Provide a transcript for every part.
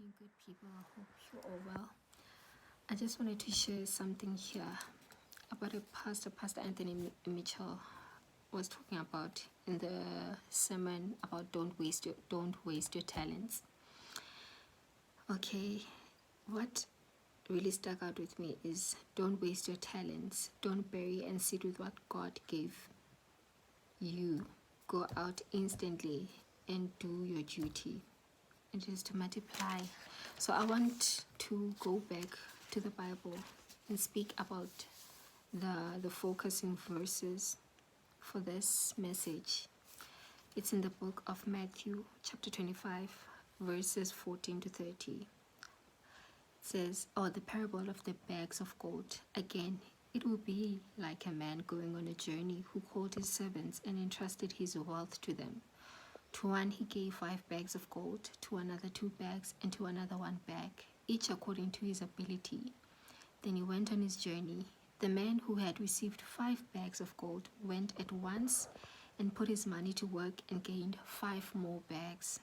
morning, good people. I hope you're all well. I just wanted to share something here about a Pastor Anthony Mitchell was talking about in the sermon about don't waste your talents. Okay, what really stuck out with me is don't waste your talents. Don't bury and sit with what God gave you. Go out instantly and do your duty. And just to multiply. So I want to go back to the Bible and speak about the focusing verses for this message. It's in the book of Matthew, chapter 25, verses 14 to 30. It says, the parable of the bags of gold. Again, it will be like a man going on a journey who called his servants and entrusted his wealth to them. To one he gave 5 bags of gold, to another 2 bags, and to another 1 bag, each according to his ability. Then he went on his journey. The man who had received 5 bags of gold went at once and put his money to work and gained 5 more bags.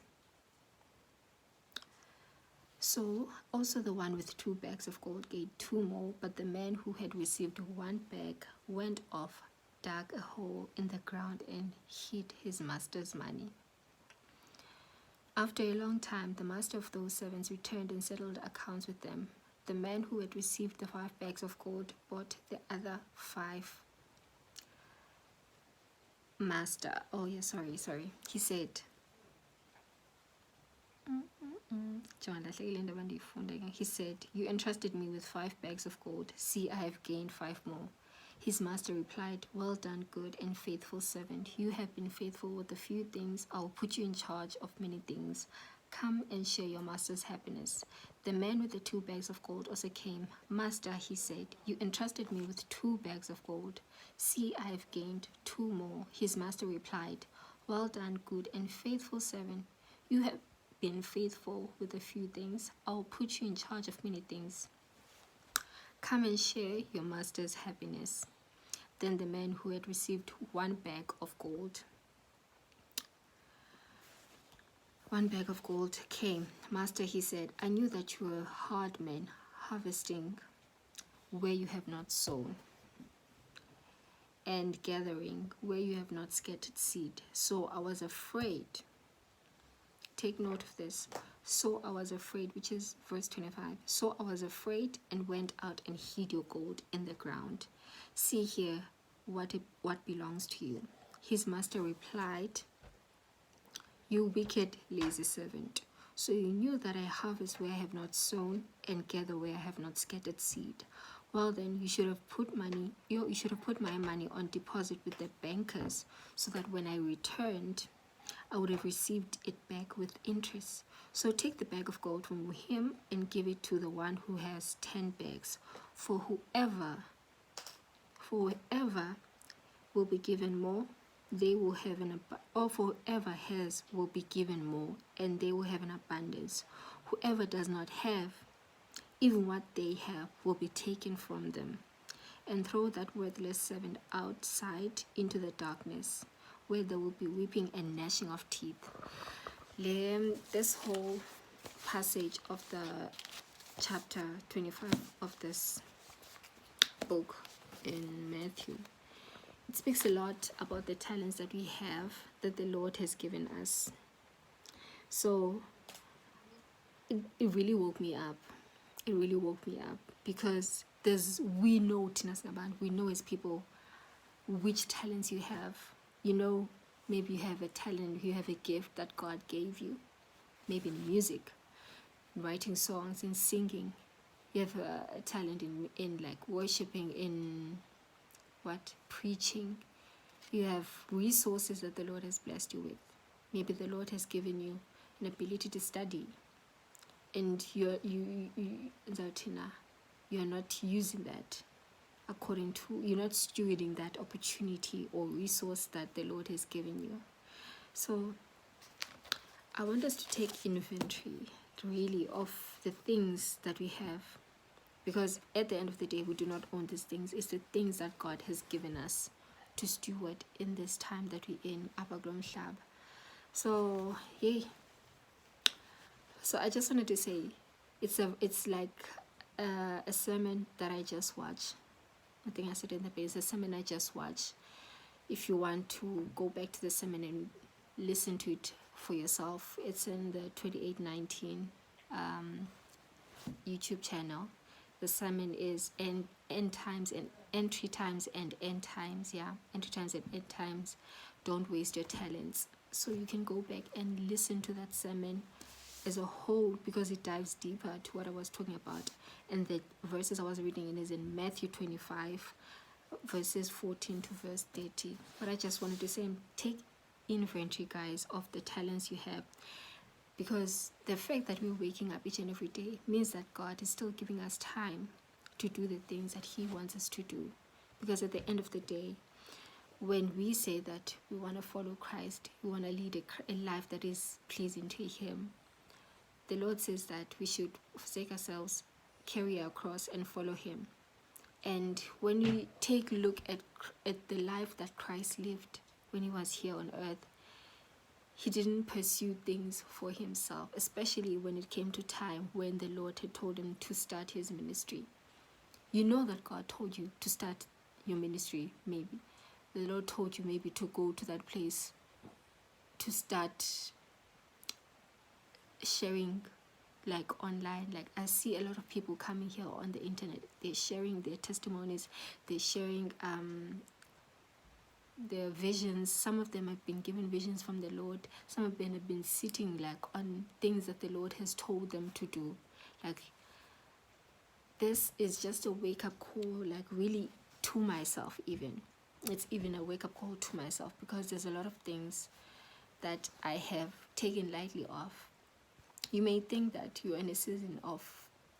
So also the one with 2 bags of gold gained 2 more, but the man who had received 1 bag went off, dug a hole in the ground, and hid his master's money. After a long time, the master of those servants returned and settled accounts with them. The man who had received the 5 bags of gold bought the other 5. Master, he said, he said, you entrusted me with 5 bags of gold. See, I have gained 5 more. His master replied, well done, good and faithful servant. You have been faithful with a few things. I will put you in charge of many things. Come and share your master's happiness. The man with the 2 bags of gold also came. Master, he said, you entrusted me with 2 bags of gold. See, I have gained 2 more. His master replied, well done, good and faithful servant. You have been faithful with a few things. I will put you in charge of many things. Come and share your master's happiness. Then the man who had received 1 bag of gold came. Master, he said, I knew that you were a hard man, harvesting where you have not sown, and gathering where you have not scattered seed. So I was afraid. Take note of this. So I was afraid, which is verse 25. So I was afraid and went out and hid your gold in the ground. See here what belongs to you. His master replied, you wicked, lazy servant. So you knew that I harvest where I have not sown and gather where I have not scattered seed. Well then, you should have put my money on deposit with the bankers, so that when I returned, I would have received it back with interest. So take the bag of gold from him and give it to the one who has 10 bags. For whoever will be given more, they will have for whoever has will be given more, and they will have an abundance. Whoever does not have, even what they have will be taken from them. And throw that worthless servant outside into the darkness, where there will be weeping and gnashing of teeth. This whole passage of the chapter 25 of this book in Matthew, it speaks a lot about the talents that we have, that the Lord has given us. So it really woke me up. It really woke me up, because we know as people which talents you have. You know, maybe you have a talent, you have a gift that God gave you, maybe in music, writing songs, in singing. You have a talent in like worshiping, in preaching. You have resources that the Lord has blessed you with. Maybe the Lord has given you an ability to study, and you're not using that you're not stewarding that opportunity or resource that the Lord has given you. So I want us to take inventory really of the things that we have, because at the end of the day, we do not own these things. It's the things that God has given us to steward in this time that we're in, Abaglom Shab. So So I just wanted to say, it's like a sermon that I just watched. I think I said in the base, a sermon I just watched. If you want to go back to the sermon and listen to it for yourself, it's in the 2819 YouTube channel. The sermon is end times and entry times and end times. Yeah, entry times and end times. Don't waste your talents. So you can go back and listen to that sermon as a whole, because it dives deeper to what I was talking about. And the verses I was reading in is in Matthew 25, verses 14 to verse 30. But I just wanted to say, take inventory, guys, of the talents you have, because the fact that we're waking up each and every day means that God is still giving us time to do the things that He wants us to do. Because at the end of the day, when we say that we want to follow Christ, we want to lead a life that is pleasing to Him, the Lord says that we should forsake ourselves, carry our cross, and follow Him. And when we take a look at the life that Christ lived when He was here on earth, He didn't pursue things for Himself, especially when it came to time when the Lord had told Him to start His ministry. You know that God told you to start your ministry, maybe. The Lord told you maybe to go to that place to start sharing, like online. Like, I see a lot of people coming here on the internet, they're sharing their testimonies, they're sharing their visions. Some of them have been given visions from the Lord. Some of them have been sitting like on things that the Lord has told them to do. Like, this is just a wake-up call, like really to myself. Even it's even a wake-up call to myself, because there's a lot of things that I have taken lightly off. You may think that you're in a season of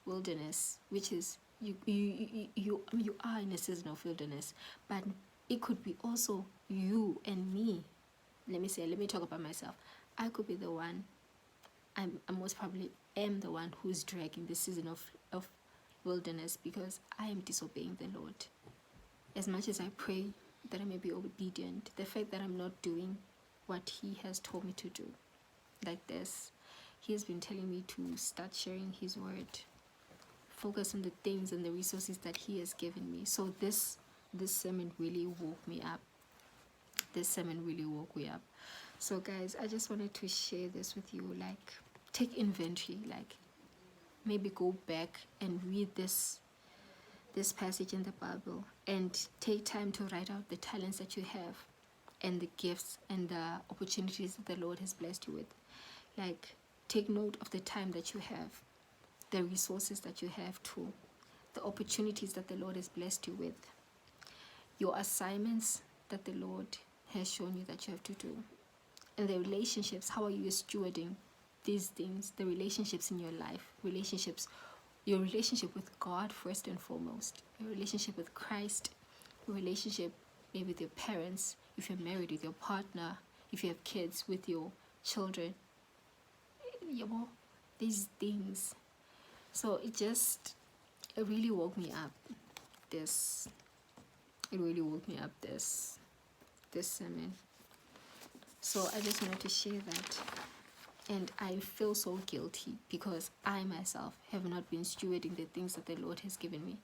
wilderness, which is you are in a season of wilderness, but it could be also you and me. Let me talk about myself. I could be the one. I most probably am the one who's dragging the season of wilderness, because I am disobeying the Lord. As much as I pray that I may be obedient, the fact that I'm not doing what He has told me to do, like this, He has been telling me to start sharing His word, focus on the things and the resources that He has given me. So this sermon really woke me up. This sermon really woke me up. So guys, I just wanted to share this with you. Like, take inventory. Like, maybe go back and read this passage in the Bible, and take time to write out the talents that you have, and the gifts and the opportunities that the Lord has blessed you with. Like, take note of the time that you have, the resources that you have too, the opportunities that the Lord has blessed you with, your assignments that the Lord has shown you that you have to do, and the relationships. How are you stewarding these things? The relationships in your life, your relationship with God first and foremost, your relationship with Christ, your relationship maybe with your parents, if you're married, with your partner, if you have kids, with your children, these things. So it really woke me up, this sermon. So I just wanted to share that. And I feel so guilty, because I myself have not been stewarding the things that the Lord has given me.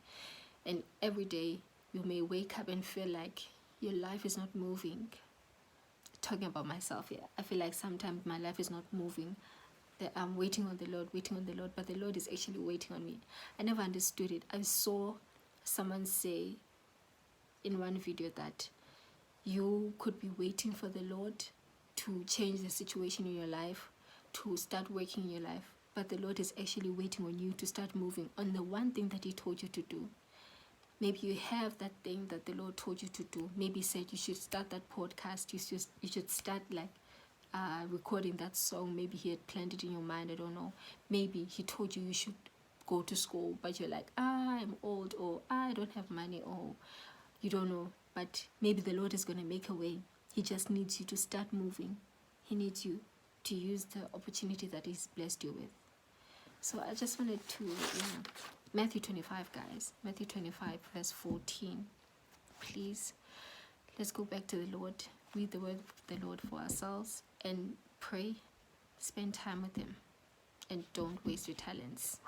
And every day you may wake up and feel like your life is not moving. Talking about myself here, I feel like sometimes my life is not moving, that I'm waiting on the Lord, but the Lord is actually waiting on me. I never understood it. I saw someone say in one video that you could be waiting for the Lord to change the situation in your life, to start working in your life, but the Lord is actually waiting on you to start moving on the one thing that He told you to do. Maybe you have that thing that the Lord told you to do. Maybe He said you should start that podcast, you should start like recording that song. Maybe He had planned it in your mind, I don't know. Maybe He told you should go to school, but you're like, I'm old, or I don't have money, or you don't know. But maybe the Lord is going to make a way. He just needs you to start moving. He needs you to use the opportunity that He's blessed you with. So I just wanted to, Matthew 25, guys. Matthew 25, verse 14. Please, let's go back to the Lord. Read the word of the Lord for ourselves and pray. Spend time with Him. and don't waste your talents.